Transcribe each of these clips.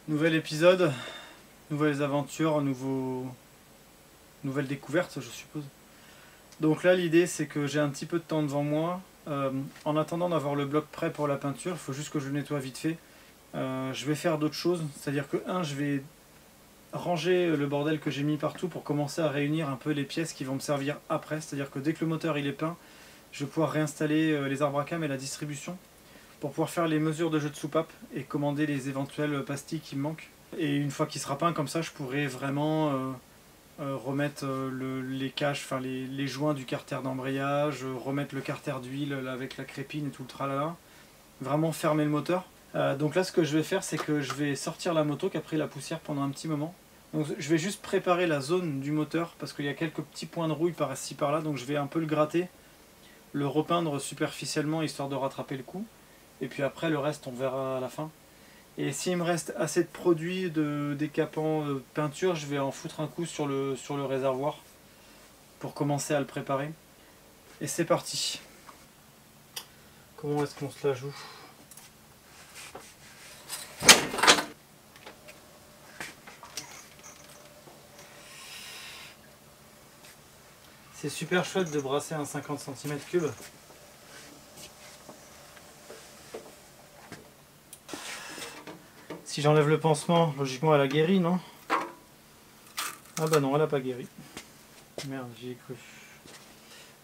Nouvel épisode, nouvelles aventures, nouvelles découvertes, je suppose. Donc là, l'idée, c'est que j'ai un petit peu de temps devant moi. En attendant d'avoir le bloc prêt pour la peinture, il faut juste que je le nettoie vite fait. Je vais faire d'autres choses, c'est-à-dire que je vais ranger le bordel que j'ai mis partout pour commencer à réunir un peu les pièces qui vont me servir après. C'est-à-dire que dès que le moteur il est peint, je vais pouvoir réinstaller les arbres à cam et la distribution pour pouvoir faire les mesures de jeu de soupape et commander les éventuelles pastilles qui me manquent. Et une fois qu'il sera peint comme ça, je pourrai vraiment remettre les caches, enfin les joints du carter d'embrayage, remettre le carter d'huile avec la crépine et tout le tralala. Vraiment fermer le moteur. Donc là, ce que je vais faire, c'est que je vais sortir la moto qui a pris la poussière pendant un petit moment. Donc je vais juste préparer la zone du moteur parce qu'il y a quelques petits points de rouille par-ci par-là. Donc je vais un peu le gratter, le repeindre superficiellement histoire de rattraper le coup. Et puis après, le reste, on verra à la fin. Et s'il me reste assez de produits de décapant peinture, je vais en foutre un coup sur le réservoir pour commencer à le préparer. Et c'est parti. Comment est-ce qu'on se la joue ? C'est super chouette de brasser un 50 cm3. Si j'enlève le pansement, logiquement elle a guéri, non? Ah bah non, elle a pas guéri. Merde, j'y ai cru.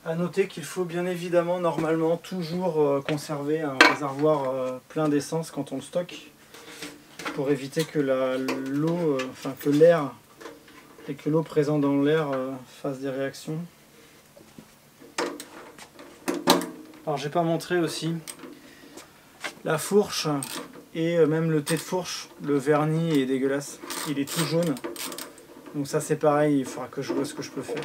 A noter qu'il faut bien évidemment, normalement, toujours conserver un réservoir plein d'essence quand on le stocke, pour éviter que l'eau, enfin que l'air et que l'eau présente dans l'air fasse des réactions. Alors j'ai pas montré aussi la fourche. Et même le thé de fourche, le vernis est dégueulasse, il est tout jaune. Donc ça c'est pareil, il faudra que je vois ce que je peux faire.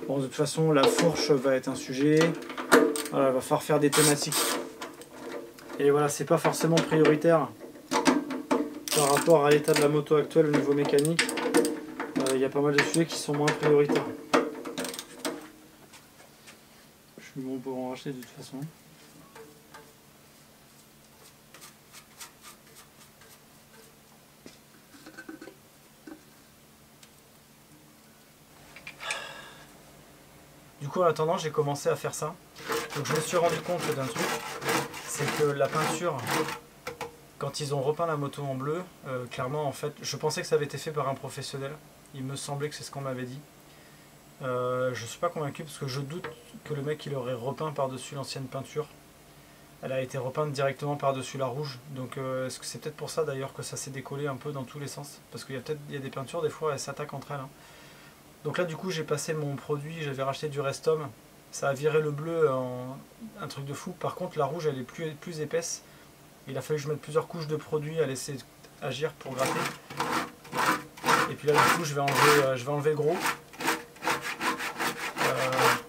Bon, de toute façon la fourche va être un sujet, voilà, il va falloir faire des thématiques. Et voilà, c'est pas forcément prioritaire par rapport à l'état de la moto actuelle au niveau mécanique. Il y a pas mal de sujets qui sont moins prioritaires. Je suis bon pour en racheter de toute façon. Du coup, en attendant, j'ai commencé à faire ça. Donc je me suis rendu compte d'un truc, c'est que la peinture, quand ils ont repeint la moto en bleu, clairement, en fait, je pensais que ça avait été fait par un professionnel. Il me semblait que c'est ce qu'on m'avait dit. Je ne suis pas convaincu parce que je doute que le mec il aurait repeint par-dessus l'ancienne peinture. Elle a été repeinte directement par-dessus la rouge. Donc est-ce que c'est peut-être pour ça d'ailleurs que ça s'est décollé un peu dans tous les sens? Parce qu'il y a peut-être des peintures, des fois elles s'attaquent entre elles. Hein. Donc là du coup j'ai passé mon produit, j'avais racheté du Restom, ça a viré le bleu en un truc de fou. Par contre la rouge elle est plus épaisse, il a fallu que je mette plusieurs couches de produit à laisser agir pour gratter. Et puis là du coup je vais enlever le gros.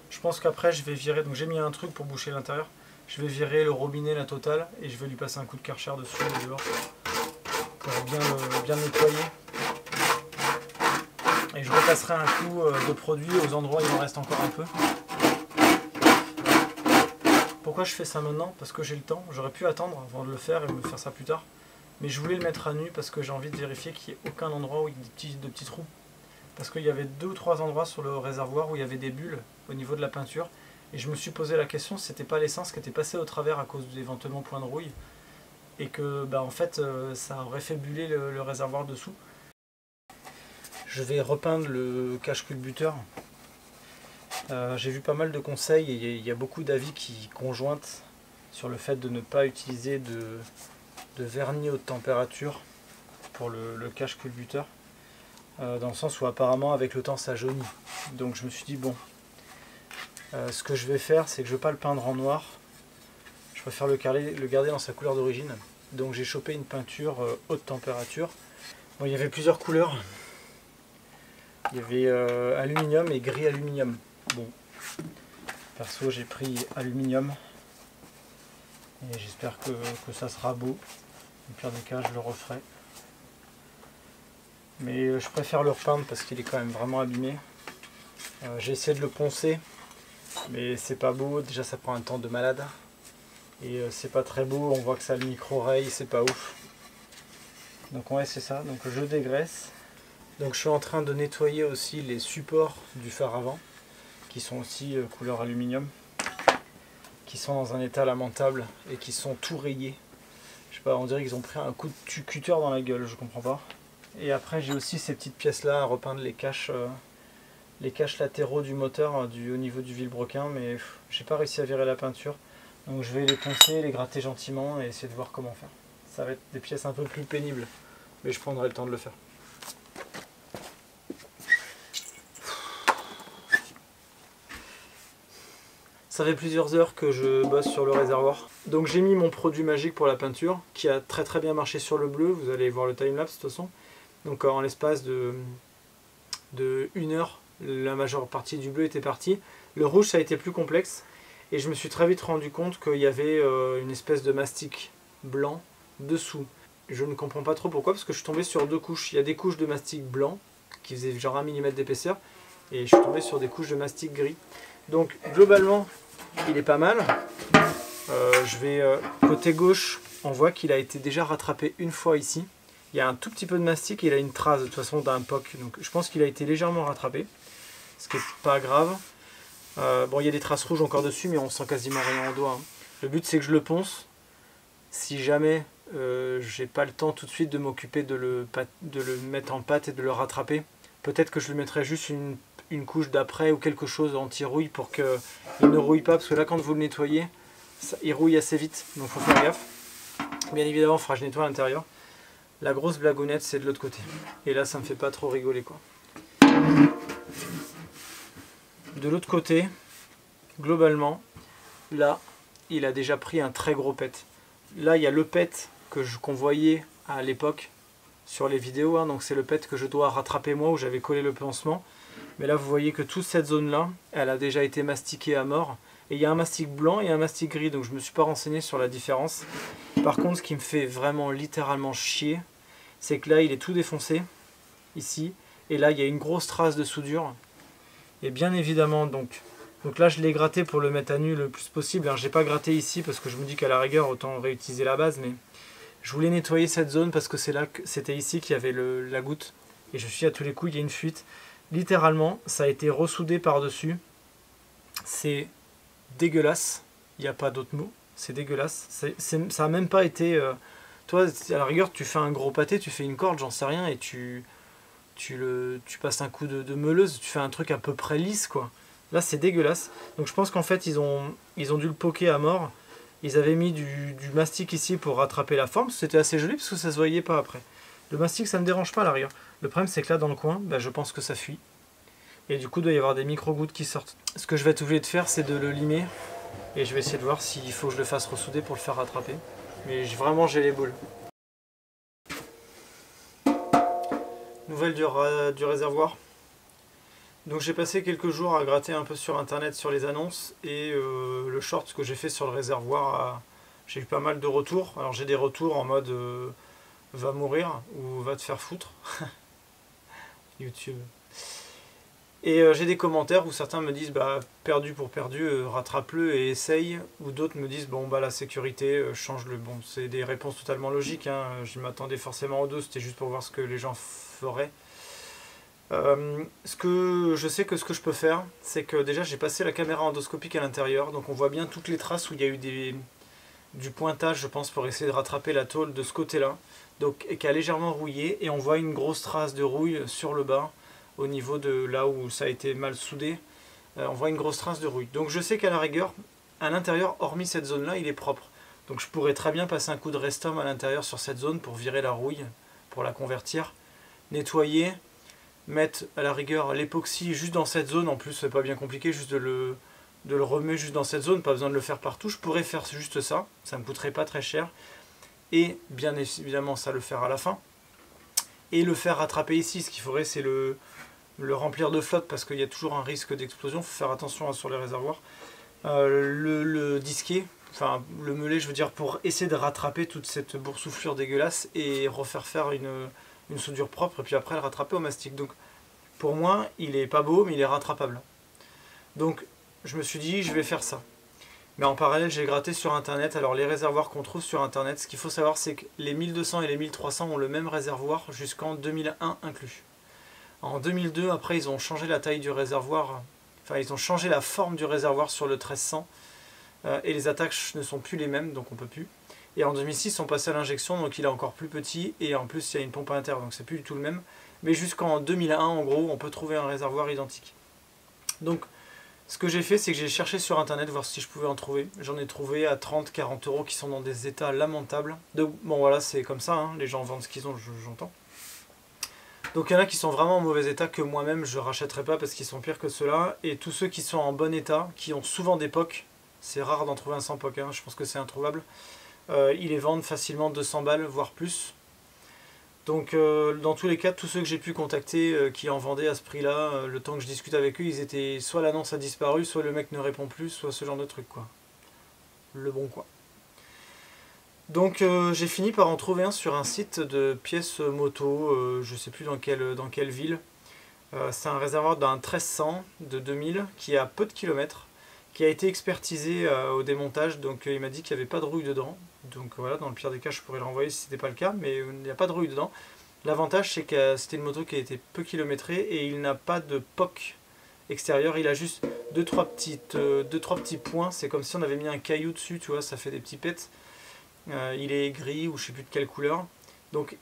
Je pense qu'après je vais virer, donc j'ai mis un truc pour boucher l'intérieur, je vais virer le robinet, la totale, et je vais lui passer un coup de Karcher dessus et dehors pour bien le nettoyer. Et je repasserai un coup de produit aux endroits où il en reste encore un peu. Pourquoi je fais ça maintenant? Parce que j'ai le temps. J'aurais pu attendre avant de le faire et me faire ça plus tard. Mais je voulais le mettre à nu parce que j'ai envie de vérifier qu'il n'y ait aucun endroit où il y a de petits trous. Parce qu'il y avait 2 ou 3 endroits sur le réservoir où il y avait des bulles au niveau de la peinture. Et je me suis posé la question si c'était pas l'essence qui était passée au travers à cause d'éventuellement points de rouille. Et que en fait ça aurait fait buller le réservoir dessous. Je vais repeindre le cache-culbuteur. J'ai vu pas mal de conseils et il y a beaucoup d'avis qui conjointent sur le fait de ne pas utiliser de vernis haute température pour le cache-culbuteur. Dans le sens où apparemment avec le temps ça jaunit. Donc je me suis dit bon, ce que je vais faire c'est que je ne vais pas le peindre en noir. Je préfère le garder dans sa couleur d'origine. Donc j'ai chopé une peinture haute température. Bon, il y avait plusieurs couleurs. Il y avait aluminium et gris aluminium. Bon, perso j'ai pris aluminium et j'espère que ça sera beau. Au pire des cas je le referai. Mais je préfère le repeindre parce qu'il est quand même vraiment abîmé. J'ai essayé de le poncer, mais c'est pas beau. Déjà ça prend un temps de malade. Et c'est pas très beau, on voit que ça a le micro-rail, c'est pas ouf. Donc ouais, c'est ça, donc je dégraisse. Donc je suis en train de nettoyer aussi les supports du phare avant, qui sont aussi couleur aluminium, qui sont dans un état lamentable et qui sont tout rayés. Je sais pas, on dirait qu'ils ont pris un coup de cutter dans la gueule, je comprends pas. Et après j'ai aussi ces petites pièces là à repeindre les caches latéraux du moteur au niveau du vilebrequin, mais j'ai pas réussi à virer la peinture. Donc je vais les poncer, les gratter gentiment et essayer de voir comment faire. Ça va être des pièces un peu plus pénibles, mais je prendrai le temps de le faire. Ça fait plusieurs heures que je bosse sur le réservoir. Donc j'ai mis mon produit magique pour la peinture, qui a très bien marché sur le bleu, vous allez voir le timelapse de toute façon. Donc en l'espace de 1 heure, la majeure partie du bleu était partie. Le rouge ça a été plus complexe, et je me suis très vite rendu compte qu'il y avait une espèce de mastic blanc dessous. Je ne comprends pas trop pourquoi, parce que je suis tombé sur 2 couches. Il y a des couches de mastic blanc, qui faisaient genre 1 mm d'épaisseur, et je suis tombé sur des couches de mastic gris. Donc globalement, il est pas mal. Côté gauche, on voit qu'il a été déjà rattrapé une fois ici. Il y a un tout petit peu de mastic et il a une trace de toute façon d'un POC. Donc je pense qu'il a été légèrement rattrapé, ce qui n'est pas grave. Bon, il y a des traces rouges encore dessus, mais on sent quasiment rien en doigt. Hein. Le but c'est que je le ponce. Si jamais j'ai pas le temps tout de suite de m'occuper de le mettre en pâte et de le rattraper, peut-être que je lui mettrai juste une couche d'après ou quelque chose anti-rouille pour qu'il ne rouille pas, parce que là quand vous le nettoyez, il rouille assez vite, donc il faut faire gaffe. Bien évidemment, il faudra que je nettoie à l'intérieur. La grosse blagounette c'est de l'autre côté, et là ça me fait pas trop rigoler quoi. De l'autre côté, globalement, là il a déjà pris un très gros pet. Là il y a le pet qu'on voyait à l'époque sur les vidéos, hein, donc c'est le pet que je dois rattraper moi, où j'avais collé le pansement. Mais là vous voyez que toute cette zone là, elle a déjà été mastiquée à mort. Et il y a un mastic blanc et un mastic gris, donc je ne me suis pas renseigné sur la différence. Par contre, ce qui me fait vraiment littéralement chier, c'est que là il est tout défoncé, ici, et là il y a une grosse trace de soudure. Et bien évidemment, donc là je l'ai gratté pour le mettre à nu le plus possible. Alors, j'ai pas gratté ici parce que je me dis qu'à la rigueur autant réutiliser la base, mais je voulais nettoyer cette zone parce que c'était ici qu'il y avait la goutte. Et je suis à tous les coups, il y a une fuite. Littéralement, ça a été ressoudé par-dessus. C'est dégueulasse, il n'y a pas d'autre mot, c'est dégueulasse. Ça n'a même pas été... toi, à la rigueur, tu fais un gros pâté, tu fais une corde, j'en sais rien, et tu passes un coup de meuleuse, tu fais un truc à peu près lisse, quoi. Là, c'est dégueulasse. Donc je pense qu'en fait, ils ont dû le poker à mort. Ils avaient mis du mastic ici pour rattraper la forme. C'était assez joli parce que ça se voyait pas après. Le mastic, ça ne me dérange pas à la rigueur. Le problème, c'est que là, dans le coin, je pense que ça fuit. Et du coup, il doit y avoir des micro-gouttes qui sortent. Ce que je vais être obligé de faire, c'est de le limer. Et je vais essayer de voir s'il faut que je le fasse ressouder pour le faire rattraper. Mais vraiment, j'ai les boules. Nouvelle du réservoir. Donc j'ai passé quelques jours à gratter un peu sur internet sur les annonces. Et le short que j'ai fait sur le réservoir, j'ai eu pas mal de retours. Alors j'ai des retours en mode va mourir ou va te faire foutre. YouTube. Et j'ai des commentaires où certains me disent perdu pour perdu, rattrape-le et essaye, ou d'autres me disent bon la sécurité, change-le. Bon, c'est des réponses totalement logiques, hein. Je m'attendais forcément aux deux, c'était juste pour voir ce que les gens feraient. Ce que je peux faire, c'est que déjà j'ai passé la caméra endoscopique à l'intérieur, donc on voit bien toutes les traces où il y a eu du pointage, je pense, pour essayer de rattraper la tôle de ce côté-là, donc qui a légèrement rouillé, et on voit une grosse trace de rouille sur le bas, au niveau de là où ça a été mal soudé, on voit une grosse trace de rouille. Donc je sais qu'à la rigueur, à l'intérieur, hormis cette zone-là, il est propre. Donc je pourrais très bien passer un coup de Restom à l'intérieur sur cette zone pour virer la rouille, pour la convertir, nettoyer, mettre à la rigueur l'époxy juste dans cette zone. En plus, c'est pas bien compliqué, juste de le remettre juste dans cette zone, pas besoin de le faire partout. Je pourrais faire juste ça, ça me coûterait pas très cher. Et bien évidemment, ça le faire à la fin. Et le faire rattraper ici, ce qu'il faudrait, c'est le remplir de flotte parce qu'il y a toujours un risque d'explosion, il faut faire attention sur les réservoirs. Le disquer, enfin le meuler je veux dire, pour essayer de rattraper toute cette boursouflure dégueulasse et refaire faire une soudure propre et puis après le rattraper au mastic. Donc pour moi il est pas beau mais il est rattrapable. Donc je me suis dit je vais faire ça. Mais en parallèle, j'ai gratté sur internet. Alors les réservoirs qu'on trouve sur internet, ce qu'il faut savoir, c'est que les 1200 et les 1300 ont le même réservoir jusqu'en 2001 inclus. En 2002, après, ils ont changé la taille du réservoir, enfin ils ont changé la forme du réservoir sur le 1300 et les attaches ne sont plus les mêmes, donc on peut plus. Et en 2006, ils sont passés à l'injection, donc il est encore plus petit et en plus il y a une pompe à l'intérieur, donc c'est plus du tout le même. Mais jusqu'en 2001, en gros, on peut trouver un réservoir identique. Donc ce que j'ai fait, c'est que j'ai cherché sur internet voir si je pouvais en trouver. J'en ai trouvé à 30-40 euros qui sont dans des états lamentables. Bon voilà, c'est comme ça, hein, les gens vendent ce qu'ils ont, j'entends. Donc il y en a qui sont vraiment en mauvais état que moi-même je rachèterai pas parce qu'ils sont pires que ceux-là. Et tous ceux qui sont en bon état, qui ont souvent des POC, c'est rare d'en trouver un sans POC, hein, je pense que c'est introuvable, ils les vendent facilement 200 balles, voire plus. Donc dans tous les cas, tous ceux que j'ai pu contacter qui en vendaient à ce prix-là, le temps que je discute avec eux, ils étaient soit l'annonce a disparu, soit le mec ne répond plus, soit ce genre de truc quoi. Le bon quoi. Donc j'ai fini par en trouver un sur un site de pièces moto, je sais plus dans quelle ville. C'est un réservoir d'un 1300 de 2000 qui a peu de kilomètres, qui a été expertisé au démontage, donc il m'a dit qu'il n'y avait pas de rouille dedans. Donc voilà, dans le pire des cas je pourrais le renvoyer si ce n'était pas le cas, mais il n'y a pas de rouille dedans. L'avantage c'est que c'était une moto qui a été peu kilométrée et il n'a pas de POC extérieur, il a juste 2-3 petits points, c'est comme si on avait mis un caillou dessus, tu vois, ça fait des petits pets. Il est gris ou je sais plus de quelle couleur. Donc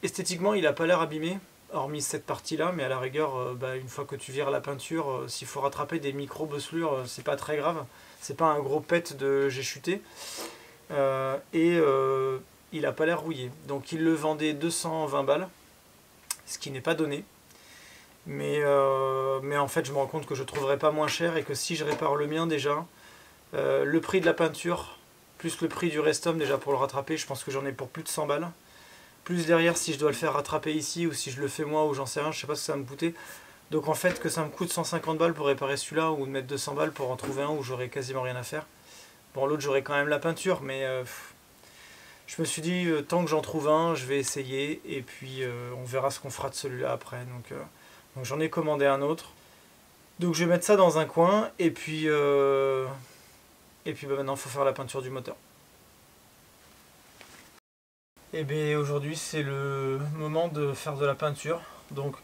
esthétiquement il n'a pas l'air abîmé, hormis cette partie là, mais à la rigueur, une fois que tu vires la peinture, s'il faut rattraper des micro-bosselures, c'est pas très grave. C'est pas un gros pet de j'ai chuté. Il n'a pas l'air rouillé. Donc il le vendait 220 balles, ce qui n'est pas donné. Mais en fait je me rends compte que je ne trouverai pas moins cher et que si je répare le mien déjà, le prix de la peinture, plus le prix du Restom déjà pour le rattraper, je pense que j'en ai pour plus de 100 balles. Plus derrière si je dois le faire rattraper ici ou si je le fais moi ou j'en sais rien, je sais pas ce que ça va me coûter. Donc en fait que ça me coûte 150 balles pour réparer celui-là ou de mettre 200 balles pour en trouver un où j'aurais quasiment rien à faire. Bon l'autre j'aurais quand même la peinture mais je me suis dit tant que j'en trouve un je vais essayer et puis on verra ce qu'on fera de celui-là après. Donc j'en ai commandé un autre. Donc je vais mettre ça dans un coin et puis maintenant il faut faire la peinture du moteur. Et bien aujourd'hui c'est le moment de faire de la peinture. Donc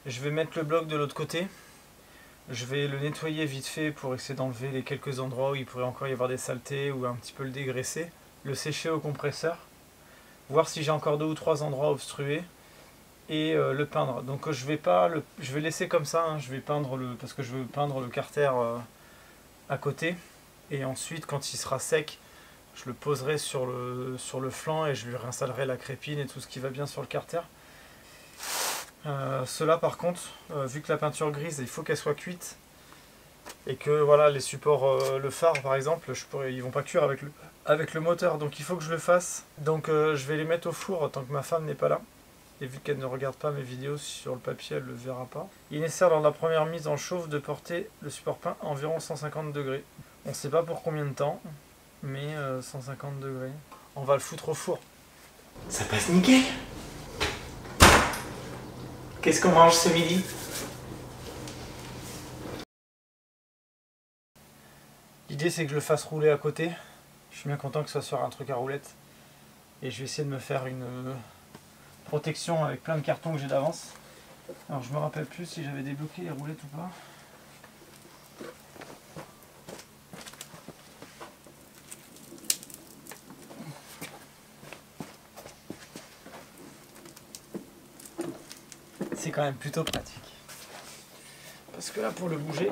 je vais mettre le bloc de l'autre côté. Je vais le nettoyer vite fait pour essayer d'enlever les quelques endroits où il pourrait encore y avoir des saletés ou un petit peu le dégraisser. Le sécher au compresseur. Voir si j'ai encore 2 ou 3 endroits obstrués. Et le peindre. Donc je vais laisser comme ça, hein. Je vais peindre parce que je veux peindre le carter à côté. Et ensuite quand il sera sec, je le poserai sur le flanc et je lui réinstallerai la crépine et tout ce qui va bien sur le carter. Cela par contre, vu que la peinture grise, il faut qu'elle soit cuite. Et que voilà, les supports, le phare par exemple, ils vont pas cuire avec le moteur. Donc il faut que je le fasse. Donc je vais les mettre au four tant que ma femme n'est pas là. Et vu qu'elle ne regarde pas mes vidéos sur le papier, elle ne le verra pas. Il est nécessaire dans la première mise en chauffe de porter le support peint à environ 150 degrés. On ne sait pas pour combien de temps, mais 150 degrés. On va le foutre au four. Ça passe nickel. Qu'est-ce qu'on mange ce midi? L'idée c'est que je le fasse rouler à côté. Je suis bien content que ce soit sur un truc à roulettes. Et je vais essayer de me faire une protection avec plein de cartons que j'ai d'avance. Alors je me rappelle plus si j'avais débloqué les roulettes ou pas. C'est quand même plutôt pratique. Parce que là pour le bouger,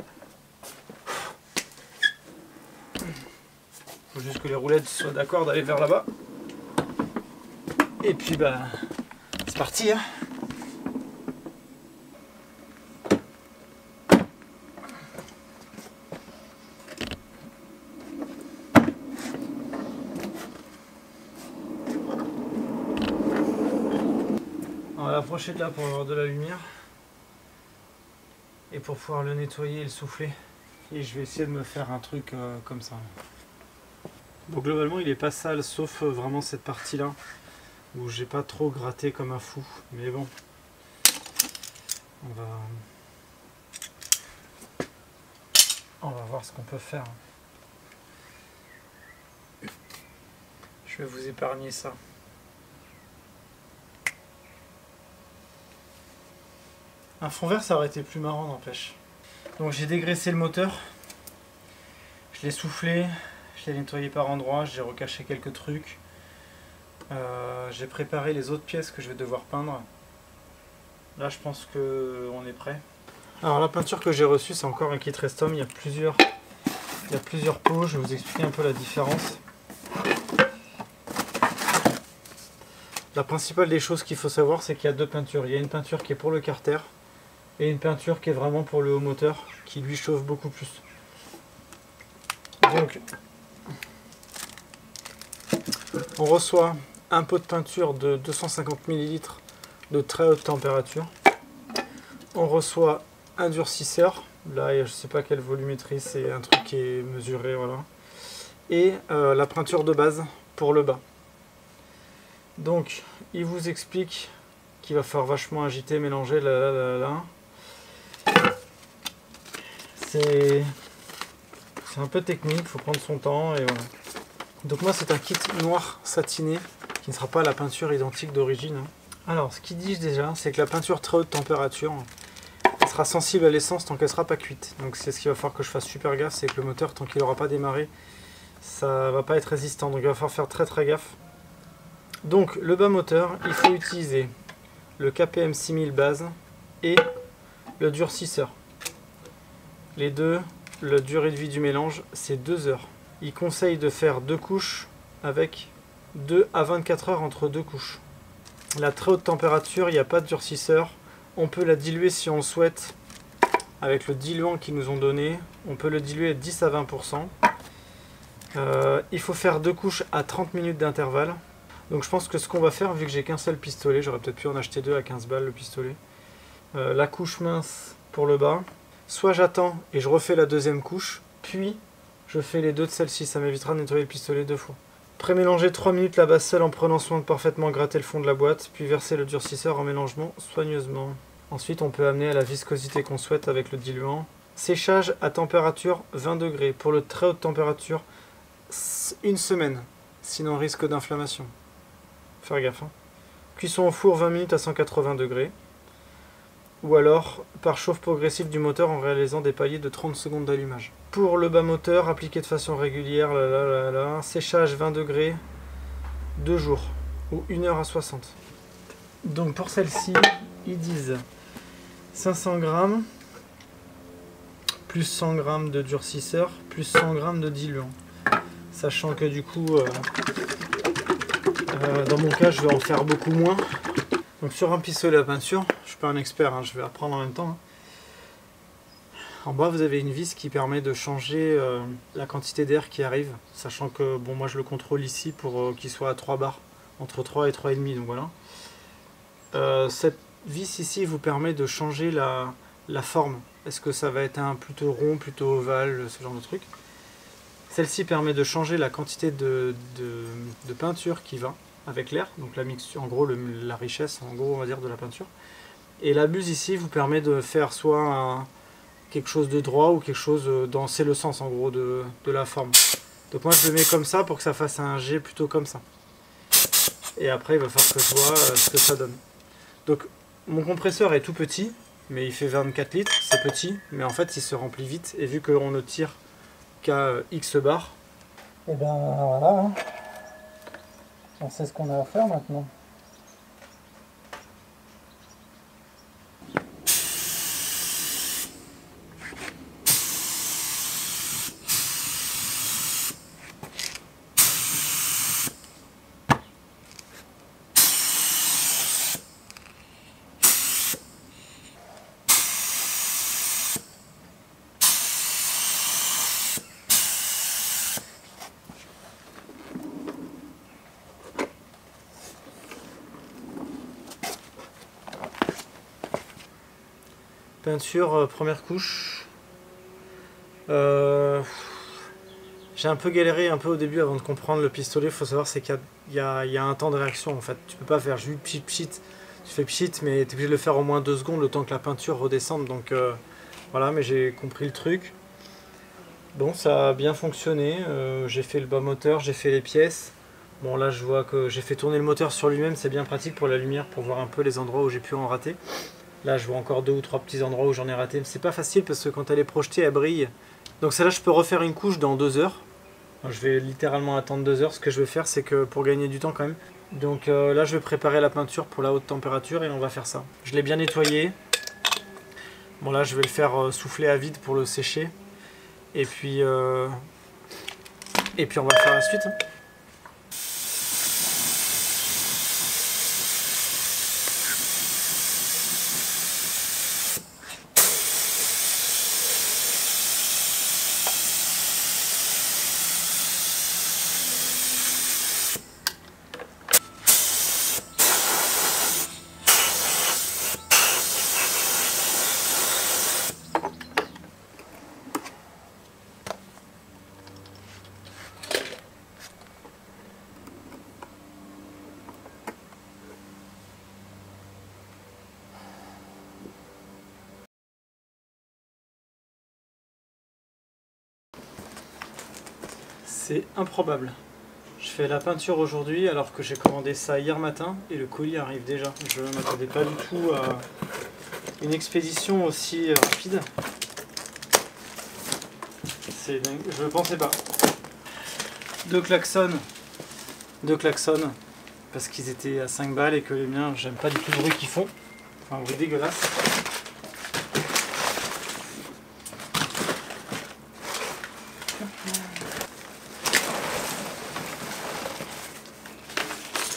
faut juste que les roulettes soient d'accord d'aller vers là-bas. Et puis c'est parti hein. On va l'approcher de là pour avoir de la lumière. Et pour pouvoir le nettoyer et le souffler. Et je vais essayer de me faire un truc comme ça. Bon globalement il est pas sale sauf vraiment cette partie là. Où j'ai pas trop gratté comme un fou. Mais bon. On va voir ce qu'on peut faire. Je vais vous épargner ça. Un fond vert, ça aurait été plus marrant, n'empêche. Donc j'ai dégraissé le moteur. Je l'ai soufflé. Je l'ai nettoyé par endroits. J'ai recaché quelques trucs. J'ai préparé les autres pièces que je vais devoir peindre. Là, je pense qu'on est prêt. Alors la peinture que j'ai reçue, c'est encore un kit Restom. Il y a plusieurs pots. Je vais vous expliquer un peu la différence. La principale des choses qu'il faut savoir, c'est qu'il y a deux peintures. Il y a une peinture qui est pour le carter et une peinture qui est vraiment pour le haut moteur, qui lui chauffe beaucoup plus. Donc, on reçoit un pot de peinture de 250 ml de très haute température. On reçoit un durcisseur. Là, je ne sais pas quelle volumétrie, c'est un truc qui est mesuré, voilà. Et la peinture de base pour le bas. Donc, il vous explique qu'il va falloir vachement agiter, mélanger, là. C'est un peu technique, il faut prendre son temps, et voilà. Donc moi, c'est un kit noir satiné, qui ne sera pas la peinture identique d'origine. Alors, ce qu'ils disent déjà, c'est que la peinture très haute température, elle sera sensible à l'essence tant qu'elle ne sera pas cuite. Donc c'est ce qu'il va falloir que je fasse super gaffe, c'est que le moteur, tant qu'il n'aura pas démarré, ça va pas être résistant. Donc il va falloir faire très gaffe. Donc le bas moteur, il faut utiliser le KPM 6000 base et le durcisseur. Les deux, la durée de vie du mélange, c'est 2 heures. Il conseille de faire 2 couches avec 2 à 24 heures entre 2 couches. La très haute température, il n'y a pas de durcisseur. On peut la diluer si on le souhaite avec le diluant qu'ils nous ont donné. On peut le diluer à 10 à 20%. Il faut faire 2 couches à 30 minutes d'intervalle. Donc je pense que ce qu'on va faire, vu que j'ai qu'un seul pistolet, j'aurais peut-être pu en acheter 2 à 15 balles le pistolet. La couche mince pour le bas. Soit j'attends et je refais la deuxième couche, puis je fais les deux de celle-ci. Ça m'évitera de nettoyer le pistolet 2 fois. Pré-mélanger 3 minutes la base seule en prenant soin de parfaitement gratter le fond de la boîte, puis verser le durcisseur en mélangeant soigneusement. Ensuite, on peut amener à la viscosité qu'on souhaite avec le diluant. Séchage à température 20 degrés. Pour le très haute température, 1 semaine. Sinon, risque d'inflammation. Faire gaffe. Cuisson au four 20 minutes à 180 degrés. Ou alors par chauffe progressive du moteur en réalisant des paliers de 30 secondes d'allumage. Pour le bas moteur, appliqué de façon régulière, séchage 20 degrés, 2 jours, ou 1 heure à 60. Donc pour celle-ci, ils disent 500 grammes, plus 100 grammes de durcisseur, plus 100 grammes de diluant. Sachant que du coup, dans mon cas, je vais en faire beaucoup moins. Donc sur un pistolet à peinture, je ne suis pas un expert, hein, je vais apprendre en même temps. En bas, vous avez une vis qui permet de changer la quantité d'air qui arrive, sachant que bon, moi je le contrôle ici pour qu'il soit à 3 bars, entre 3 et 3,5, donc voilà. Cette vis ici vous permet de changer la forme. Est-ce que ça va être un plutôt rond, plutôt ovale, ce genre de truc. Celle-ci permet de changer la quantité de peinture qui va avec l'air, donc la mixture, en gros la richesse, en gros on va dire de la peinture. Et la buse ici vous permet de faire soit quelque chose de droit ou quelque chose dans c'est le sens en gros de la forme. Donc moi je le mets comme ça pour que ça fasse un G plutôt comme ça. Et après il va falloir que je vois ce que ça donne. Donc mon compresseur est tout petit, mais il fait 24 litres, c'est petit, mais en fait il se remplit vite et vu qu'on ne tire qu'à X bar, et ben voilà. Hein. On sait ce qu'on a à faire maintenant. Peinture, première couche. J'ai un peu galéré un peu au début avant de comprendre le pistolet. Il faut savoir c'est qu'il y a un temps de réaction en fait. Tu peux pas faire juste pchit, tu fais pchit, mais tu es obligé de le faire au moins 2 secondes le temps que la peinture redescende. Donc voilà, mais j'ai compris le truc. Bon, ça a bien fonctionné. J'ai fait le bas moteur, j'ai fait les pièces. Bon là je vois que j'ai fait tourner le moteur sur lui-même, c'est bien pratique pour la lumière, pour voir un peu les endroits où j'ai pu en rater. Là je vois encore 2 ou 3 petits endroits où j'en ai raté. C'est pas facile parce que quand elle est projetée, elle brille. Donc celle-là je peux refaire une couche dans 2 heures. Je vais littéralement attendre 2 heures. Ce que je vais faire c'est que pour gagner du temps quand même. Donc là je vais préparer la peinture pour la haute température et on va faire ça. Je l'ai bien nettoyé. Bon là je vais le faire souffler à vide pour le sécher. Et puis on va faire la suite. C'est improbable. Je fais la peinture aujourd'hui alors que j'ai commandé ça hier matin et le colis arrive déjà. Je ne m'attendais pas du tout à une expédition aussi rapide. C'est dingue, je ne pensais pas. Deux klaxons parce qu'ils étaient à 5 balles et que les miens, j'aime pas du tout le bruit qu'ils font. Enfin, un bruit dégueulasse.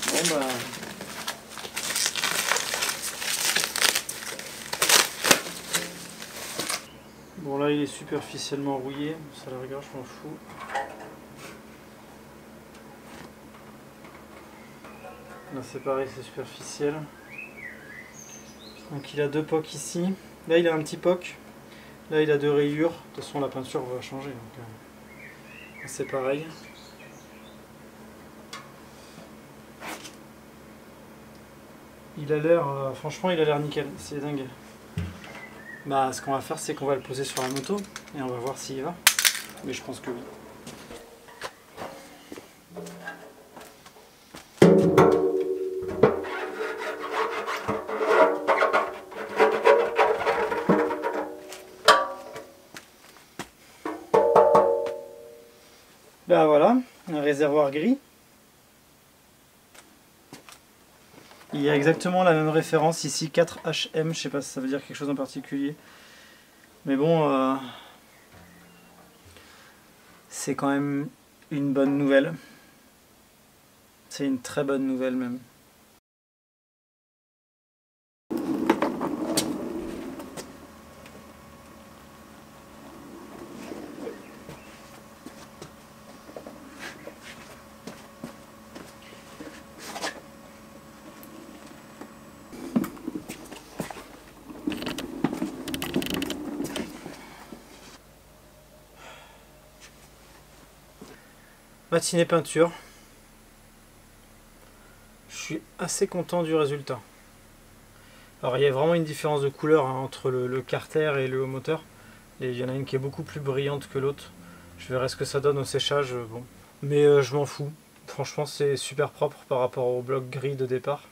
Bon bah... Bon là il est superficiellement rouillé, ça la rigueur je m'en fous. Là c'est pareil, c'est superficiel. Donc il a 2 pocs ici. Là il a un petit poc. Là il a 2 rayures. De toute façon la peinture va changer. C'est pareil. Il a l'air, franchement il a l'air nickel, c'est dingue. Bah ce qu'on va faire c'est qu'on va le poser sur la moto et on va voir s'il va. Mais je pense que oui. Là voilà, un réservoir gris. Il y a exactement la même référence ici, 4HM, je sais pas si ça veut dire quelque chose en particulier. Mais bon, c'est quand même une bonne nouvelle. C'est une très bonne nouvelle même. Matinée peinture. Je suis assez content du résultat. Alors il y a vraiment une différence de couleur hein, entre le carter et le moteur. Et il y en a une qui est beaucoup plus brillante que l'autre. Je verrai ce que ça donne au séchage. Bon. Mais je m'en fous. Franchement c'est super propre par rapport au bloc gris de départ.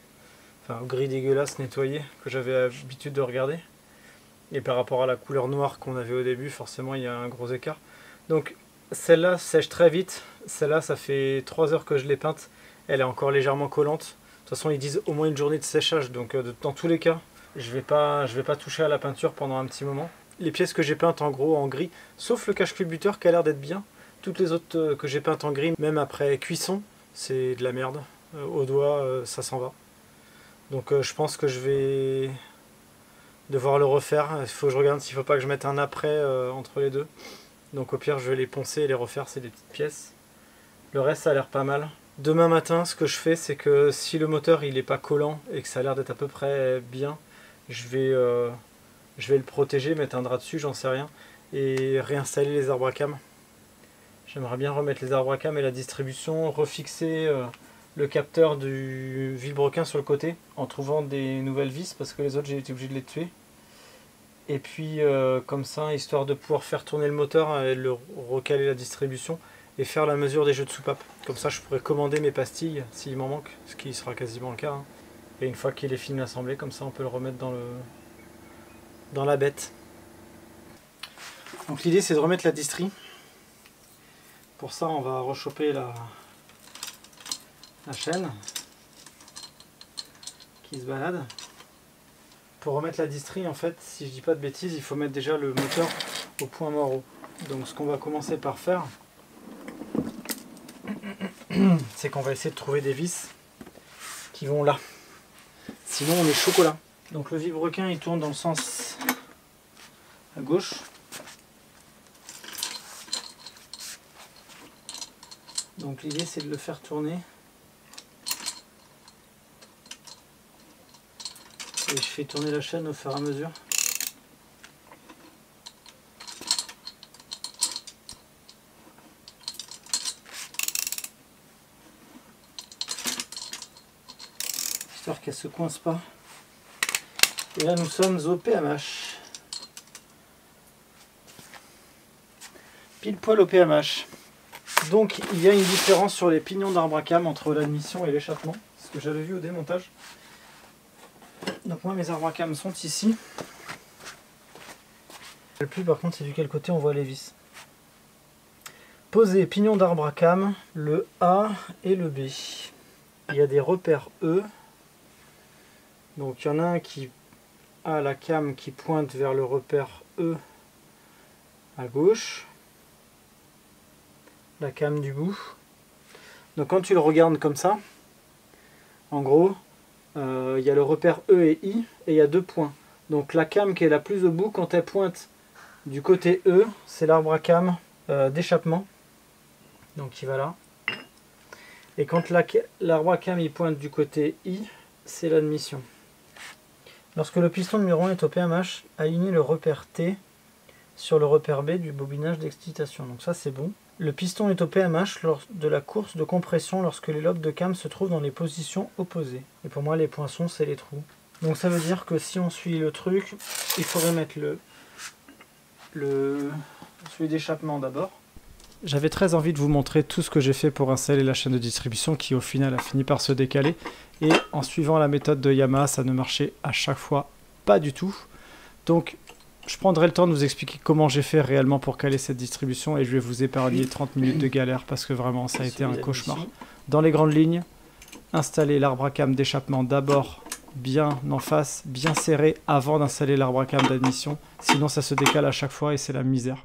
Enfin au gris dégueulasse nettoyé que j'avais l'habitude de regarder. Et par rapport à la couleur noire qu'on avait au début, forcément il y a un gros écart. Donc celle-là sèche très vite. Celle-là, ça fait 3 heures que je l'ai peinte. Elle est encore légèrement collante. De toute façon, ils disent au moins une journée de séchage. Donc dans tous les cas, je vais pas toucher à la peinture pendant un petit moment. Les pièces que j'ai peintes en gros en gris, sauf le cache-culbuteur qui a l'air d'être bien. Toutes les autres que j'ai peintes en gris, même après cuisson, c'est de la merde. Au doigt, ça s'en va. Donc je pense que je vais devoir le refaire. Il faut que je regarde s'il ne faut pas que je mette un après entre les deux. Donc au pire je vais les poncer et les refaire, c'est des petites pièces. Le reste ça a l'air pas mal. Demain matin ce que je fais c'est que si le moteur il est pas collant et que ça a l'air d'être à peu près bien, je vais le protéger, mettre un drap dessus, j'en sais rien, et réinstaller les arbres à cam. J'aimerais bien remettre les arbres à cam et la distribution, refixer le capteur du vilebrequin sur le côté en trouvant des nouvelles vis parce que les autres j'ai été obligé de les tuer. Et puis comme ça, histoire de pouvoir faire tourner le moteur et le recaler la distribution, et faire la mesure des jeux de soupape. Comme ça je pourrais commander mes pastilles s'il m'en manque, ce qui sera quasiment le cas. Hein. Et une fois qu'il est fini d'assemblée, comme ça on peut le remettre dans la bête. Donc l'idée c'est de remettre la distrie. Pour ça on va rechoper la chaîne qui se balade. Pour remettre la distrie, en fait, si je dis pas de bêtises, il faut mettre déjà le moteur au point mort. Donc ce qu'on va commencer par faire, c'est qu'on va essayer de trouver des vis qui vont là. Sinon on est chocolat. Donc le vilebrequin il tourne dans le sens à gauche. Donc l'idée c'est de le faire tourner. Et je fais tourner la chaîne au fur et à mesure. J'espère qu'elle ne se coince pas. Et là nous sommes au PMH. Pile poil au PMH. Donc il y a une différence sur les pignons d'arbre à cames entre l'admission et l'échappement. Ce que j'avais vu au démontage. Donc moi mes arbres à cames sont ici. Le plus par contre c'est du quel côté on voit les vis. Poser pignon d'arbre à cames, le A et le B. Il y a des repères E. Donc il y en a un qui a la came qui pointe vers le repère E à gauche. La came du bout. Donc quand tu le regardes comme ça, en gros, il y a le repère E et I et il y a 2 points. Donc la came qui est la plus au bout, quand elle pointe du côté E, c'est l'arbre à cames d'échappement. Donc il va là. Et quand l'arbre à cames il pointe du côté I, c'est l'admission. Lorsque le piston numéro 1 est au PMH, alignez le repère T sur le repère B du bobinage d'excitation. Donc ça c'est bon. Le piston est au PMH lors de la course de compression lorsque les lobes de cam se trouvent dans les positions opposées. Et pour moi les poinçons c'est les trous. Donc ça veut dire que si on suit le truc, il faudrait mettre celui d'échappement d'abord. J'avais très envie de vous montrer tout ce que j'ai fait pour installer la chaîne de distribution qui au final a fini par se décaler. Et en suivant la méthode de Yamaha, ça ne marchait à chaque fois pas du tout. Donc je prendrai le temps de vous expliquer comment j'ai fait réellement pour caler cette distribution et je vais vous épargner 30 minutes de galère parce que vraiment ça a été un cauchemar. Dans les grandes lignes, installer l'arbre à cames d'échappement d'abord bien en face, bien serré avant d'installer l'arbre à cames d'admission. Sinon ça se décale à chaque fois et c'est la misère.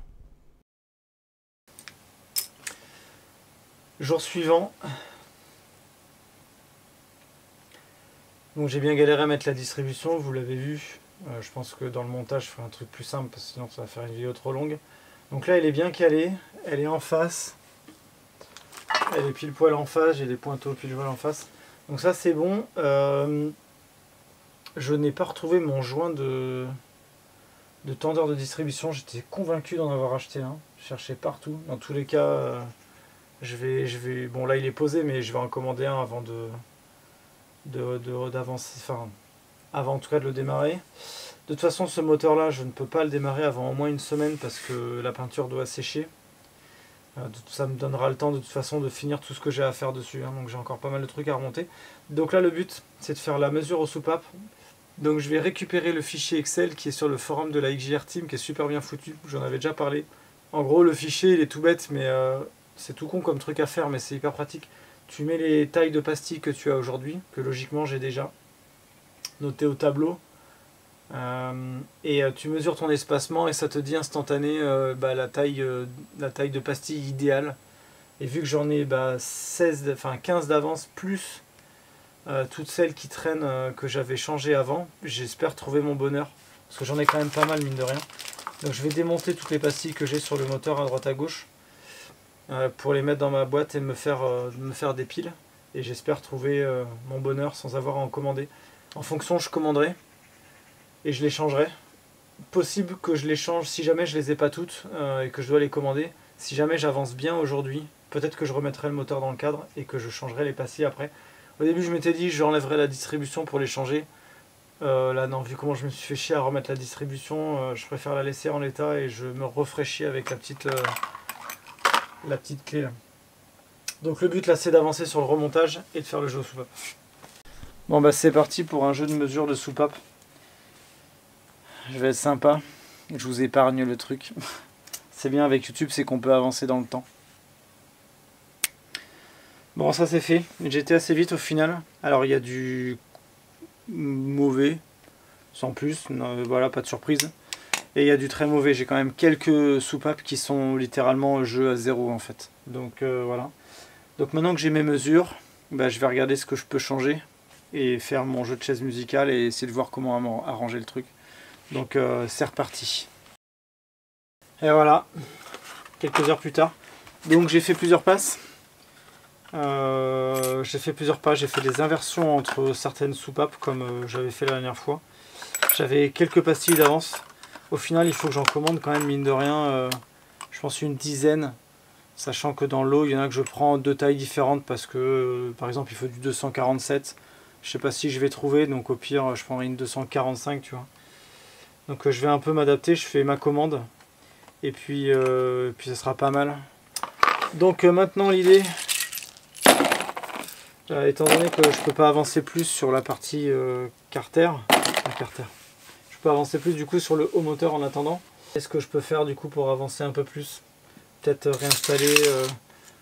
Jour suivant. Donc j'ai bien galéré à mettre la distribution, vous l'avez vu. Je pense que dans le montage je ferai un truc plus simple parce que sinon ça va faire une vidéo trop longue. Donc là elle est bien calée, elle est en face. Elle est pile poil en face, j'ai des pointeaux pile poil en face. Donc ça c'est bon. Je n'ai pas retrouvé mon joint de tendeur de distribution. J'étais convaincu d'en avoir acheté un. Je cherchais partout. Dans tous les cas, je vais. Bon là il est posé, mais je vais en commander un avant d'avancer. Enfin, avant en tout cas de le démarrer. De toute façon ce moteur là je ne peux pas le démarrer avant au moins une semaine parce que la peinture doit sécher. Ça me donnera le temps de toute façon de finir tout ce que j'ai à faire dessus, hein, donc j'ai encore pas mal de trucs à remonter. Donc là le but c'est de faire la mesure aux soupapes. Donc je vais récupérer le fichier Excel qui est sur le forum de la XJR Team qui est super bien foutu, j'en avais déjà parlé. En gros le fichier il est tout bête mais c'est tout con comme truc à faire mais c'est hyper pratique. Tu mets les tailles de pastilles que tu as aujourd'hui, que logiquement j'ai déjà noté au tableau. Et tu mesures ton espacement et ça te dit instantané la taille de pastille idéale. Et vu que j'en ai 15 d'avance plus toutes celles qui traînent que j'avais changé avant, j'espère trouver mon bonheur. Parce que j'en ai quand même pas mal mine de rien. Donc je vais démonter toutes les pastilles que j'ai sur le moteur à droite à gauche pour les mettre dans ma boîte et me faire des piles. Et j'espère trouver mon bonheur sans avoir à en commander. En fonction je commanderai. Et je les changerai. Possible que je les change si jamais je les ai pas toutes et que je dois les commander. Si jamais j'avance bien aujourd'hui, peut-être que je remettrai le moteur dans le cadre et que je changerai les pastilles après. Au début je m'étais dit j'enlèverai la distribution pour les changer. Là non, vu comment je me suis fait chier à remettre la distribution, je préfère la laisser en l'état et je me referai chier avec la petite la petite clé là. Donc le but là c'est d'avancer sur le remontage et de faire le jeu aux soupapes. Bon bah c'est parti pour un jeu de mesure de soupape. Je vais être sympa, je vous épargne le truc. C'est bien avec YouTube, c'est qu'on peut avancer dans le temps. Bon ça c'est fait, j'étais assez vite au final. Alors il y a du mauvais, sans plus, voilà, pas de surprise. Et il y a du très mauvais, j'ai quand même quelques soupapes qui sont littéralement jeu à 0 en fait. Donc voilà. Donc maintenant que j'ai mes mesures, bah, je vais regarder ce que je peux changer et faire mon jeu de chaise musicale et essayer de voir comment arranger le truc. Donc c'est reparti. Et voilà, quelques heures plus tard. Donc j'ai fait plusieurs passes. J'ai fait des inversions entre certaines soupapes comme j'avais fait la dernière fois. J'avais quelques pastilles d'avance. Au final il faut que j'en commande quand même mine de rien, je pense une dizaine. Sachant que dans l'eau il y en a que je prends deux tailles différentes parce que par exemple il faut du 247. Je sais pas si je vais trouver, donc au pire je prendrai une 245 tu vois. Donc je vais un peu m'adapter, je fais ma commande. Et puis ça sera pas mal. Donc maintenant l'idée, étant donné que je peux pas avancer plus sur la partie carter, je peux avancer plus du coup sur le haut moteur en attendant. Qu'est-ce que je peux faire du coup pour avancer un peu plus? Peut-être réinstaller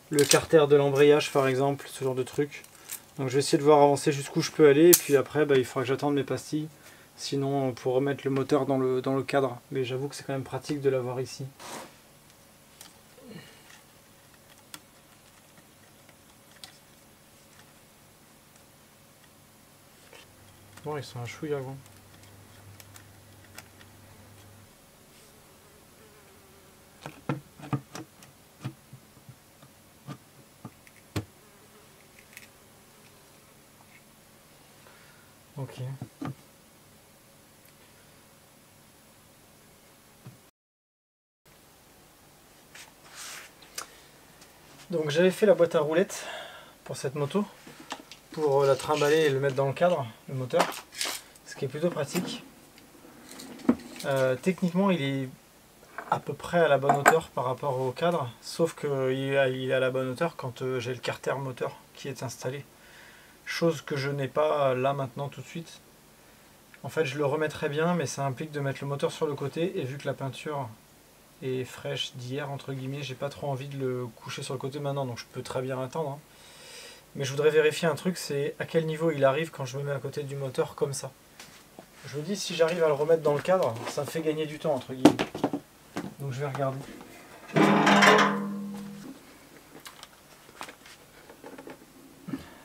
le carter de l'embrayage par exemple, ce genre de truc. Donc je vais essayer de voir avancer jusqu'où je peux aller et puis après bah, il faudra que j'attende mes pastilles. Sinon pour remettre le moteur dans le cadre. Mais j'avoue que c'est quand même pratique de l'avoir ici. Bon ils sont un chouïa gros. Ok. Donc j'avais fait la boîte à roulettes pour cette moto, pour la trimballer et le mettre dans le cadre, le moteur, ce qui est plutôt pratique. Techniquement il est à peu près à la bonne hauteur par rapport au cadre, sauf qu'il est à la bonne hauteur quand j'ai le carter moteur qui est installé. Chose que je n'ai pas là maintenant tout de suite. En fait je le remettrai bien mais ça implique de mettre le moteur sur le côté et vu que la peinture est fraîche d'hier entre guillemets, j'ai pas trop envie de le coucher sur le côté maintenant donc je peux très bien attendre. Hein. Mais je voudrais vérifier un truc, c'est à quel niveau il arrive quand je me mets à côté du moteur comme ça. Je me dis si j'arrive à le remettre dans le cadre, ça me fait gagner du temps entre guillemets. Donc je vais regarder.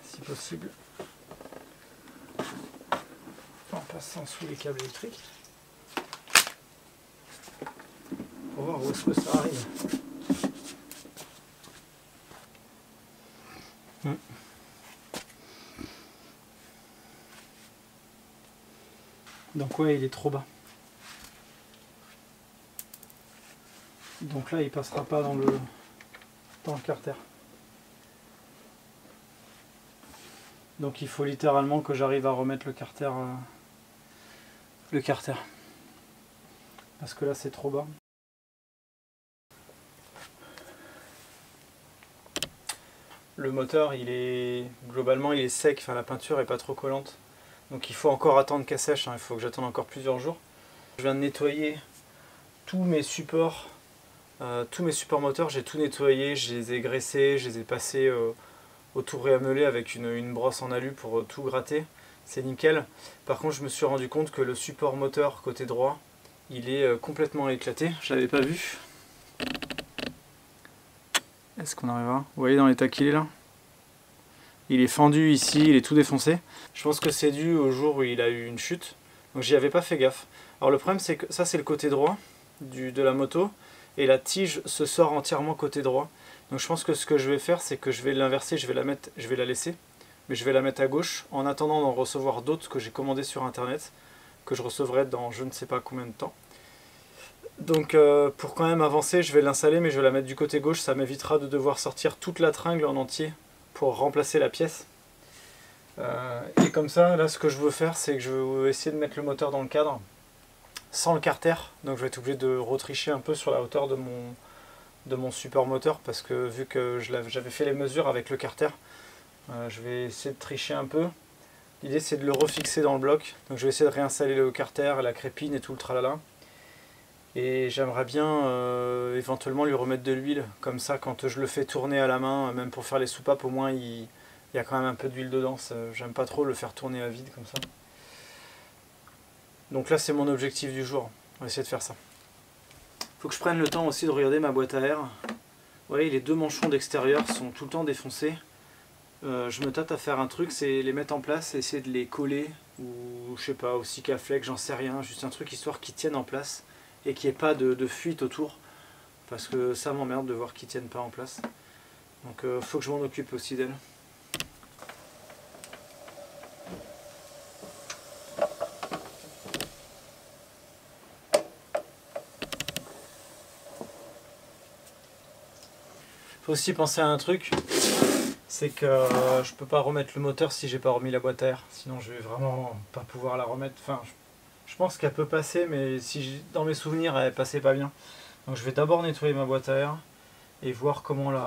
Si possible. En passant sous les câbles électriques. Pour voir où est-ce que ça arrive. Donc ouais, il est trop bas. Donc là, il passera pas dans le carter. Donc il faut littéralement que j'arrive à remettre le carter. Parce que là, c'est trop bas. Le moteur, globalement, il est sec. Enfin, la peinture est pas trop collante. Donc il faut encore attendre qu'elle sèche. Hein. Il faut que j'attende encore plusieurs jours. Je viens de nettoyer tous mes supports moteurs, j'ai tout nettoyé, je les ai graissés, je les ai passés au tour réamelé avec une brosse en alu pour tout gratter, c'est nickel. Par contre je me suis rendu compte que le support moteur côté droit, il est complètement éclaté, je l'avais pas vu. Est-ce qu'on arrivera? Vous voyez dans l'état qu'il est là? Il est fendu ici, il est tout défoncé. Je pense que c'est dû au jour où il a eu une chute, donc j'y avais pas fait gaffe. Alors le problème c'est que ça c'est le côté droit de la moto, et la tige se sort entièrement côté droit. Donc je pense que ce que je vais faire, c'est que je vais l'inverser, je vais la laisser, mais je vais la mettre à gauche en attendant d'en recevoir d'autres que j'ai commandées sur internet, que je recevrai dans je ne sais pas combien de temps. Donc pour quand même avancer, je vais l'installer, mais je vais la mettre du côté gauche, ça m'évitera de devoir sortir toute la tringle en entier pour remplacer la pièce. Et comme ça, là ce que je veux faire, c'est que je vais essayer de mettre le moteur dans le cadre, sans le carter, donc je vais être obligé de retricher un peu sur la hauteur de de mon support moteur parce que vu que j'avais fait les mesures avec le carter, je vais essayer de tricher un peu. L'idée c'est de le refixer dans le bloc, donc je vais essayer de réinstaller le carter, la crépine et tout le tralala. Et j'aimerais bien éventuellement lui remettre de l'huile, comme ça quand je le fais tourner à la main, même pour faire les soupapes, au moins il y a quand même un peu d'huile dedans. J'aime pas trop le faire tourner à vide comme ça. Donc là c'est mon objectif du jour, on va essayer de faire ça. Faut que je prenne le temps aussi de regarder ma boîte à air. Vous voyez, les deux manchons d'extérieur sont tout le temps défoncés. Je me tâte à faire un truc, c'est les mettre en place, essayer de les coller, ou je sais pas, au Sikaflex, j'en sais rien, juste un truc histoire qu'ils tiennent en place et qu'il n'y ait pas de fuite autour, parce que ça m'emmerde de voir qu'ils tiennent pas en place. Donc faut que je m'en occupe aussi d'elles. Faut aussi penser à un truc, c'est que je peux pas remettre le moteur si j'ai pas remis la boîte à air, sinon je vais vraiment pas pouvoir la remettre. Enfin, je pense qu'elle peut passer, mais si dans mes souvenirs elle passait pas bien. Donc je vais d'abord nettoyer ma boîte à air et voir comment la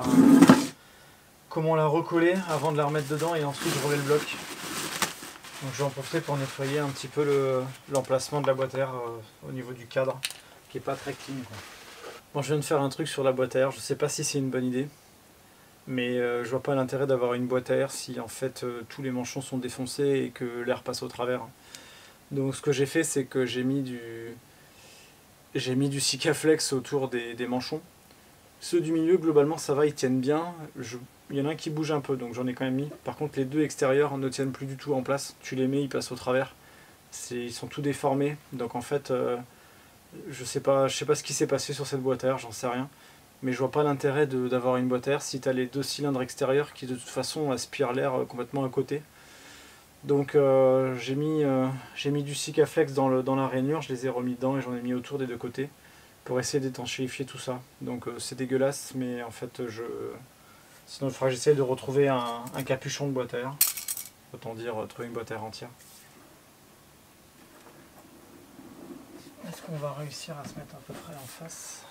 recoller avant de la remettre dedans, et ensuite je remets le bloc. Donc je vais en profiter pour nettoyer un petit peu l'emplacement de la boîte à air au niveau du cadre, qui est pas très clean, quoi. Bon, je viens de faire un truc sur la boîte à air, je sais pas si c'est une bonne idée, mais je vois pas l'intérêt d'avoir une boîte à air si en fait tous les manchons sont défoncés et que l'air passe au travers. Donc ce que j'ai fait, c'est que j'ai mis du Sikaflex autour des manchons. Ceux du milieu, globalement ça va, ils tiennent bien. Il y en a un qui bouge un peu, donc j'en ai quand même mis. Par contre les deux extérieurs ne tiennent plus du tout en place. Tu les mets, ils passent au travers. Ils sont tout déformés, donc en fait je sais pas ce qui s'est passé sur cette boîte à air, j'en sais rien. Mais je vois pas l'intérêt d'avoir une boîte à air si tu as les deux cylindres extérieurs qui de toute façon aspirent l'air complètement à côté. Donc j'ai mis du Sikaflex dans la rainure, je les ai remis dedans et j'en ai mis autour des deux côtés pour essayer d'étanchéifier tout ça. Donc c'est dégueulasse, mais en fait sinon il faudra que j'essaye de retrouver un capuchon de boîte à air. Autant dire trouver une boîte à air entière. Est-ce qu'on va réussir à se mettre à peu près en face?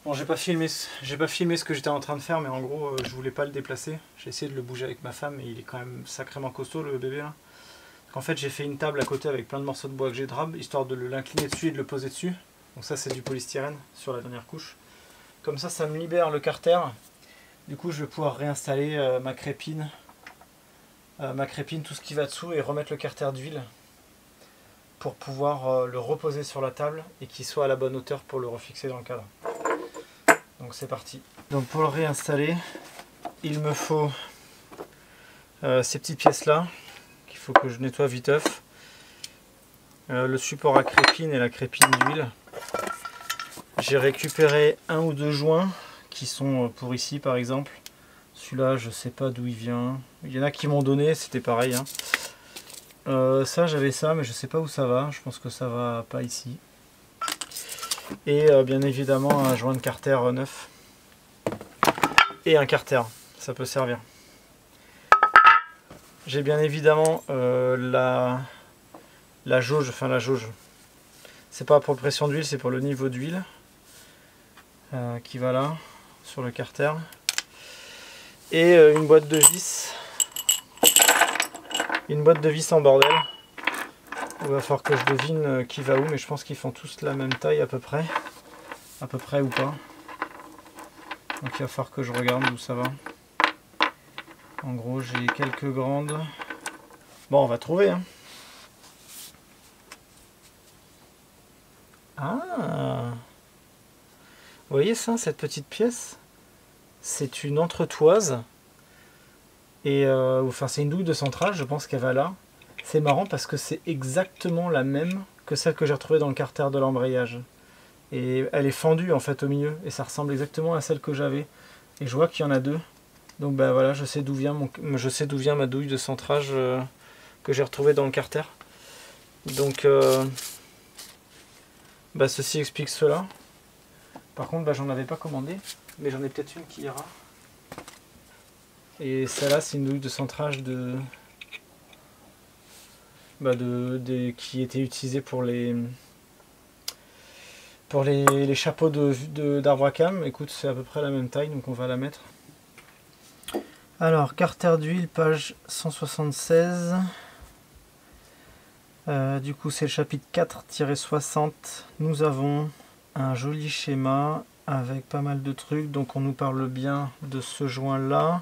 Bon, j'ai pas filmé ce que j'étais en train de faire, mais en gros je voulais pas le déplacer. J'ai essayé de le bouger avec ma femme et il est quand même sacrément costaud le bébé là. En fait j'ai fait une table à côté avec plein de morceaux de bois que j'ai drap, histoire de l'incliner dessus et de le poser dessus. Donc ça c'est du polystyrène sur la dernière couche. Comme ça me libère le carter. Du coup je vais pouvoir réinstaller ma crépine, tout ce qui va dessous, et remettre le carter d'huile pour pouvoir le reposer sur la table et qu'il soit à la bonne hauteur pour le refixer dans le cadre. Donc c'est parti. Donc pour le réinstaller, il me faut ces petites pièces là qu'il faut que je nettoie viteuf, le support à crépine et la crépine d'huile. J'ai récupéré un ou deux joints qui sont pour ici par exemple. Celui-là je sais pas d'où il vient. Il y en a qui m'ont donné, c'était pareil, hein. Ça j'avais ça, mais je sais pas où ça va. Je pense que ça va pas ici. Et bien évidemment un joint de carter neuf et un carter, ça peut servir. J'ai bien évidemment la jauge, enfin la jauge, c'est pas pour pression d'huile, c'est pour le niveau d'huile qui va là sur le carter, et une boîte de vis en bordel. Il va falloir que je devine qui va où, mais je pense qu'ils font tous la même taille à peu près ou pas. Donc il va falloir que je regarde où ça va. En gros j'ai quelques grandes. Bon, on va trouver, hein. Ah, vous voyez ça, cette petite pièce, c'est une entretoise, et enfin c'est une douille de centrage, je pense qu'elle va là. C'est marrant parce que c'est exactement la même que celle que j'ai retrouvée dans le carter de l'embrayage. Et elle est fendue en fait au milieu, et ça ressemble exactement à celle que j'avais. Et je vois qu'il y en a deux. Donc bah voilà, je sais d'où vient ma douille de centrage que j'ai retrouvée dans le carter. Donc bah ceci explique cela. Par contre bah, j'en avais pas commandé, mais j'en ai peut-être une qui ira. Et celle-là c'est une douille de centrage qui était utilisée pour les Pour les chapeaux d'arbre à cam, écoute, c'est à peu près la même taille, donc on va la mettre. Alors, carter d'huile, page 176. Du coup, c'est le chapitre 4-60. Nous avons un joli schéma avec pas mal de trucs. Donc, on nous parle bien de ce joint-là.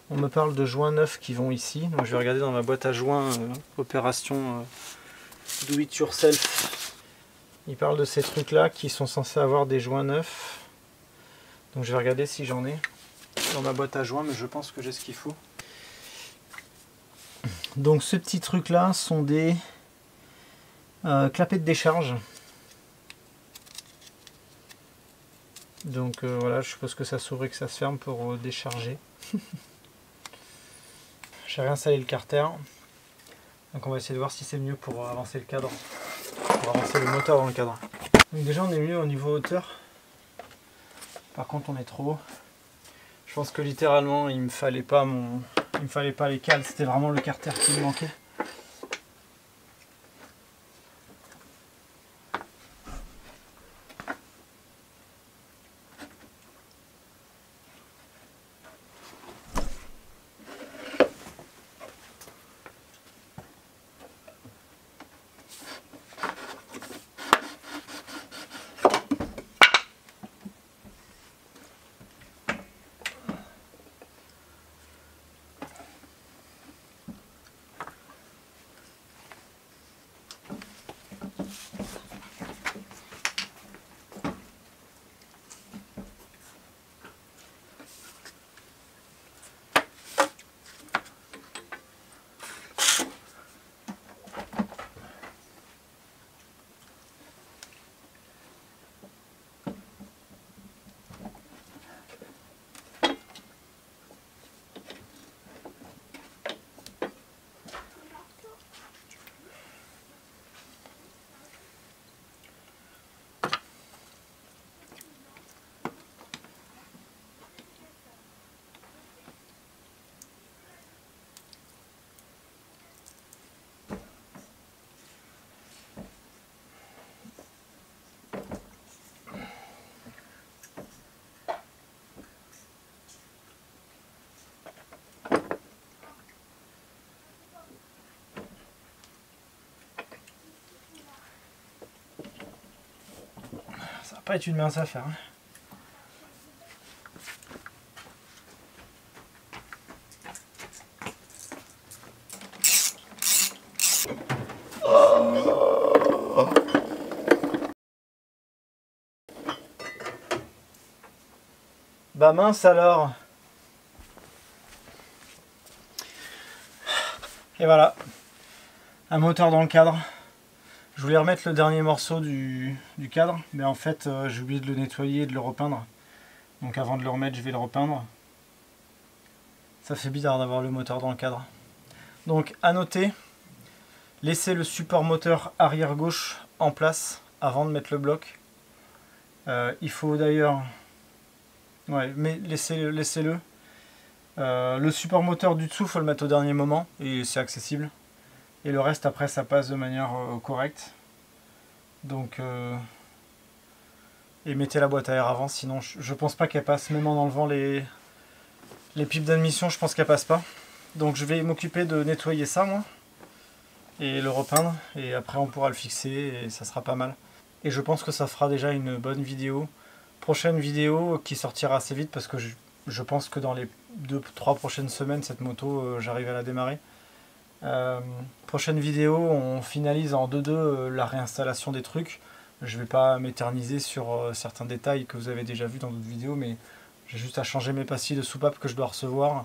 On me parle de joints neufs qui vont ici. Donc, je vais regarder dans ma boîte à joints, opération do it yourself. Il parle de ces trucs-là qui sont censés avoir des joints neufs. Donc, je vais regarder si j'en ai dans ma boîte à joints, mais je pense que j'ai ce qu'il faut. Donc, ce petit truc-là sont des clapets de décharge. Donc voilà, je suppose que ça s'ouvre et que ça se ferme pour décharger. J'ai réinstallé le carter. Donc on va essayer de voir si c'est mieux pour avancer le cadre. Pour avancer le moteur dans le cadre. Donc déjà on est mieux au niveau hauteur. Par contre on est trop haut. Je pense que littéralement il me fallait pas les cales, c'était vraiment le carter qui me manquait. Ça va pas être une mince affaire. Hein. Bah mince alors. Et voilà. Un moteur dans le cadre. Je voulais remettre le dernier morceau du cadre, mais en fait j'ai oublié de le nettoyer et de le repeindre. Donc avant de le remettre, je vais le repeindre. Ça fait bizarre d'avoir le moteur dans le cadre. Donc à noter, laissez le support moteur arrière gauche en place avant de mettre le bloc. Il faut d'ailleurs... Ouais, mais laissez-le. Le support moteur du dessous, il faut le mettre au dernier moment et c'est accessible. Et le reste après ça passe de manière correcte. Donc et mettez la boîte à air avant, sinon je pense pas qu'elle passe, même en enlevant les pipes d'admission, je pense qu'elle passe pas. Donc je vais m'occuper de nettoyer ça moi et le repeindre et après on pourra le fixer et ça sera pas mal. Et je pense que ça fera déjà une bonne vidéo. Prochaine vidéo qui sortira assez vite parce que je pense que dans les 2-3 prochaines semaines cette moto j'arrive à la démarrer. Prochaine vidéo, on finalise en 2-2 la réinstallation des trucs. Je vais pas m'éterniser sur certains détails que vous avez déjà vus dans d'autres vidéos, mais j'ai juste à changer mes pastilles de soupape que je dois recevoir,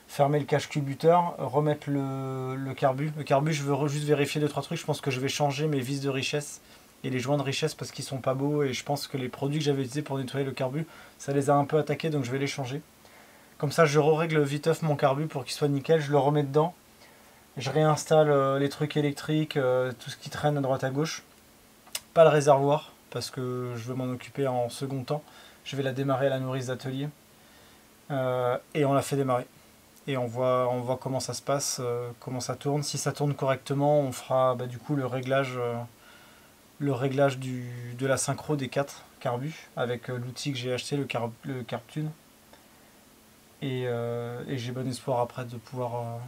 fermer le cache-culbuteur, remettre le carbu. Le carbu, je veux juste vérifier 2-3 trucs. Je pense que je vais changer mes vis de richesse et les joints de richesse parce qu'ils sont pas beaux et je pense que les produits que j'avais utilisés pour nettoyer le carbu, ça les a un peu attaqués, donc je vais les changer. Comme ça, je règle viteuf mon carbu pour qu'il soit nickel, je le remets dedans. Je réinstalle les trucs électriques, tout ce qui traîne à droite à gauche. Pas le réservoir, parce que je veux m'en occuper en second temps. Je vais la démarrer à la nourrice d'atelier. Et on la fait démarrer. Et on voit comment ça se passe, comment ça tourne. Si ça tourne correctement, on fera du coup le réglage le réglage de la synchro des 4 carbus avec l'outil que j'ai acheté, le CarbTune. Et j'ai bon espoir après de pouvoir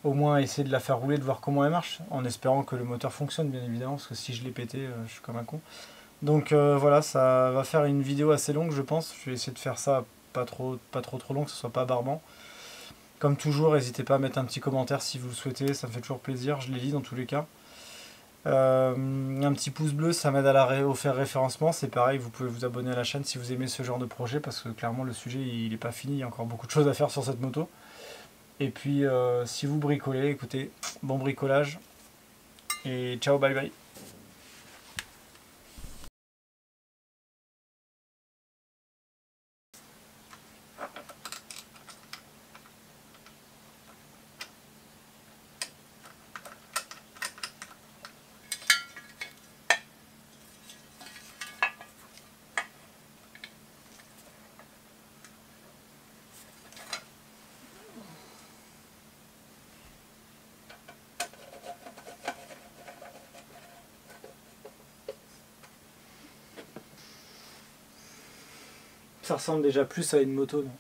au moins essayer de la faire rouler, de voir comment elle marche, en espérant que le moteur fonctionne bien évidemment, parce que si je l'ai pété, je suis comme un con. Donc voilà, ça va faire une vidéo assez longue je pense, je vais essayer de faire ça pas trop long, que ce soit pas barbant. Comme toujours, n'hésitez pas à mettre un petit commentaire si vous le souhaitez, ça me fait toujours plaisir, je les lis dans tous les cas. Un petit pouce bleu, ça m'aide au faire référencement, c'est pareil, vous pouvez vous abonner à la chaîne si vous aimez ce genre de projet, parce que clairement le sujet il n'est pas fini, il y a encore beaucoup de choses à faire sur cette moto. Et puis si vous bricolez, écoutez, bon bricolage, et ciao, bye bye. Ça ressemble déjà plus à une moto, non ?